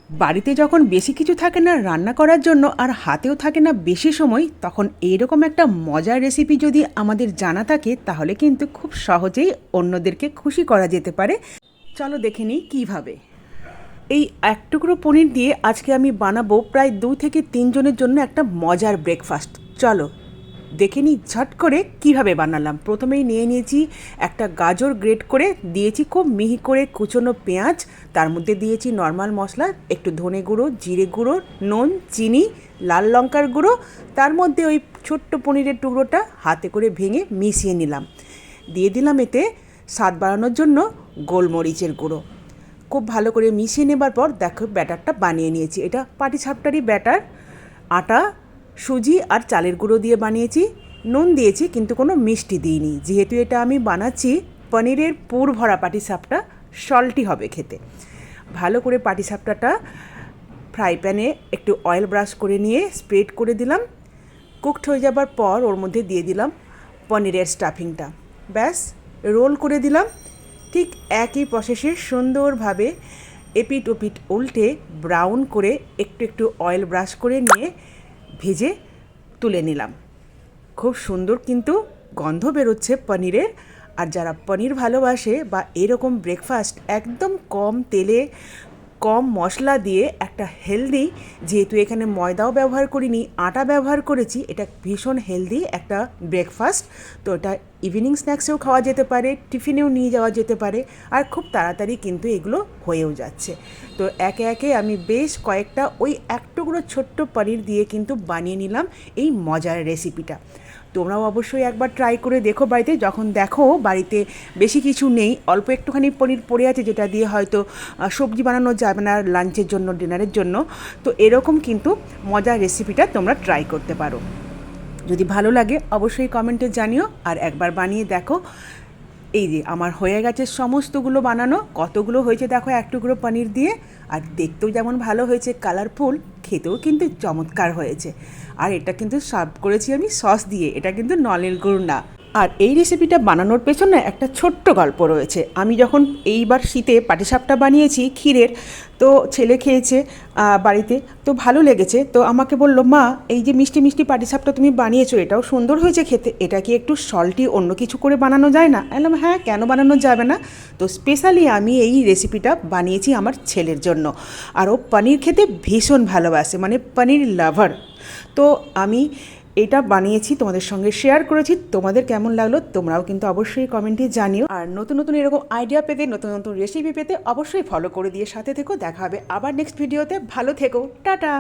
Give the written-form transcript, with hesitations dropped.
বাড়িতে যখন বেশি কিছু থাকে না রান্না করার জন্য আর হাতেও থাকে না বেশি সময়, তখন এইরকম একটা মজার রেসিপি যদি আমাদের জানা থাকে তাহলে কিন্তু খুব সহজেই অন্যদেরকে খুশি করা যেতে পারে। চলো দেখে নিই কীভাবে। এই এক টুকরো পনির দিয়ে আজকে আমি বানাবো প্রায় 2 থেকে 3 জনের জন্য একটা মজার ব্রেকফাস্ট। চলো দেখে নিই ঝট করে কিভাবে বানালাম। প্রথমেই নিয়ে নিয়েছি একটা গাজর, গ্রেট করে দিয়েছি খুব মিহি করে কুচনো পেঁয়াজ, তার মধ্যে দিয়েছি নর্মাল মশলা, একটু ধনে গুঁড়ো, জিরে গুঁড়ো, নুন, চিনি, লাল লঙ্কার গুঁড়ো, তার মধ্যে ওই ছোট্ট পনিরের টুকরোটা হাতে করে ভেঙে মিশিয়ে নিলাম। দিয়ে দিলাম এতে স্বাদ বাড়ানোর জন্য গোলমরিচের গুঁড়ো। খুব ভালো করে মিশিয়ে নেবার পর দেখো ব্যাটারটা বানিয়ে নিয়েছি। এটা পাটিসাপটারই ব্যাটার, আটা, সুজি আর চালের গুঁড়ো দিয়ে বানিয়েছি। নুন দিয়েছি কিন্তু কোনো মিষ্টি দিইনি, যেহেতু এটা আমি বানাচ্ছি পনিরের পুর ভরা পাটিসাপটা, সল্টি হবে খেতে। ভালো করে পাটিসাপটাটা ফ্রাই প্যানে একটু অয়েল ব্রাশ করে নিয়ে স্প্রেড করে দিলাম। কুকড হয়ে যাবার পর ওর মধ্যে দিয়ে দিলাম পনিরের স্টাফিংটা, ব্যাস রোল করে দিলাম। ঠিক একই প্রসেসে সুন্দরভাবে এপিট ওপিট উল্টে ব্রাউন করে একটু একটু অয়েল ব্রাশ করে নিয়ে ভেজে তুলে নিলাম। খুব সুন্দর কিন্তু গন্ধ বেরোচ্ছে পনিরের। আর যারা পনির ভালোবাসে বা এরকম ব্রেকফাস্ট একদম কম তেলে কম মশলা দিয়ে একটা হেলদি, যেহেতু এখানে ময়দাও ব্যবহার করিনি, আটা ব্যবহার করেছি, এটা ভীষণ হেলদি একটা ব্রেকফাস্ট। তো এটা ইভিনিং স্ন্যাক্সেও খাওয়া যেতে পারে, টিফিনেও নিয়ে যাওয়া যেতে পারে, আর খুব তাড়াতাড়ি কিন্তু এগুলো হয়েও যাচ্ছে। তো একে একে আমি বেশ কয়েকটা ওই এক টুকরো ছোট্ট পনির দিয়ে কিন্তু বানিয়ে নিলাম এই মজার রেসিপিটা। তোমরাও অবশ্যই একবার ট্রাই করে দেখো বাড়িতে। যখন দেখো বাড়িতে বেশি কিছু নেই, অল্প একটুখানি পনির পড়ে আছে যেটা দিয়ে হয়তো সবজি বানানো যাবে না লাঞ্চের জন্য, ডিনারের জন্য, তো এরকম কিন্তু মজার রেসিপিটা তোমরা ট্রাই করতে পারো। যদি ভালো লাগে অবশ্যই কমেন্টে জানিও, আর একবার বানিয়ে দেখো। এই যে আমার হয়ে গেছে সমস্তগুলো বানানো, কতগুলো হয়েছে দেখো এক টুকরো পনির দিয়ে। আর দেখতেও যেমন ভালো হয়েছে, কালারফুল, খেতেও কিন্তু চমৎকার হয়েছে। আর এটা কিন্তু সার্ভ করেছি আমি সস দিয়ে, এটা কিন্তু নলের গুড় না। আর এই রেসিপিটা বানানোর পেছনে একটা ছোট্ট গল্প রয়েছে। আমি যখন এইবার শীতে পাটিসাপটা বানিয়েছি ক্ষীরের, তো ছেলে খেয়েছে বাড়িতে, তো ভালো লেগেছে। তো আমাকে বলল, মা এই যে মিষ্টি মিষ্টি পাটিসাপটা তুমি বানিয়েছো, এটাও সুন্দর হয়েছে খেতে, এটা কি একটু সল্টি অন্য কিছু করে বানানো যায় না? বললাম হ্যাঁ, কেন বানানো যাবে না। তো স্পেশালি আমি এই রেসিপিটা বানিয়েছি আমার ছেলের জন্য। আর ও পনির খেতে ভীষণ ভালোবাসে, মানে পনির লাভার। তো আমি এটা বানিয়েছি, তোমাদের সঙ্গে শেয়ার করেছি। তোমাদের কেমন লাগলো তোমরাও কিন্তু অবশ্যই কমেন্টে জানিও। আর নতুন নতুন এরকম আইডিয়া পেতে, নতুন নতুন রেসিপি পেতে অবশ্যই ফলো করে দিয়ে সাথে থেকো। দেখা হবে আবার নেক্সট ভিডিওতে। ভালো থেকো, টাটা।